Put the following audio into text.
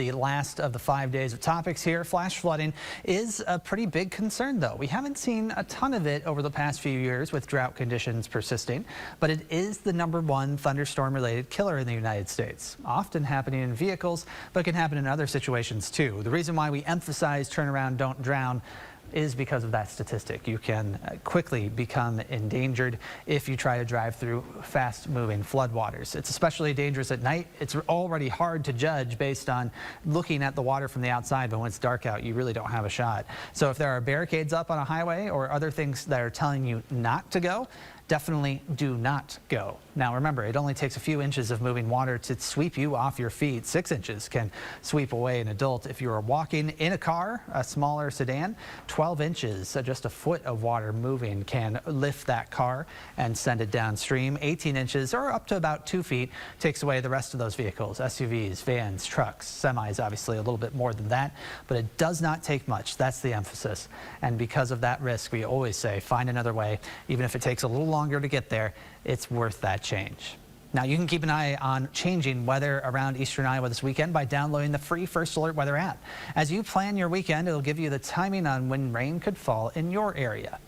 The last of the 5 days of topics here. Flash flooding is a pretty big concern, though. We haven't seen a ton of it over the past few years with drought conditions persisting, but it is the #1 thunderstorm-related killer in the United States, often happening in vehicles, but can happen in other situations too. The reason why we emphasize turn around, don't drown is because of that statistic. You can quickly become endangered if you try to drive through fast-moving floodwaters. It's especially dangerous at night. It's already hard to judge based on looking at the water from the outside, but when it's dark out, you really don't have a shot. So if there are barricades up on a highway or other things that are telling you not to go, definitely do not go. Now remember, it only takes a few inches of moving water to sweep you off your feet. 6 inches can sweep away an adult. If you are walking in a car, a smaller sedan, 12 inches, so just a foot of water moving can lift that car and send it downstream. 18 inches or up to about 2 feet takes away the rest of those vehicles, SUVs, vans, trucks, semis, obviously a little bit more than that, but it does not take much. That's the emphasis. And because of that risk, we always say find another way, even if it takes a little longer to get there, it's worth that change. Now you can keep an eye on changing weather around eastern Iowa this weekend by downloading the free First Alert Weather app. As you plan your weekend, it'll give you the timing on when rain could fall in your area.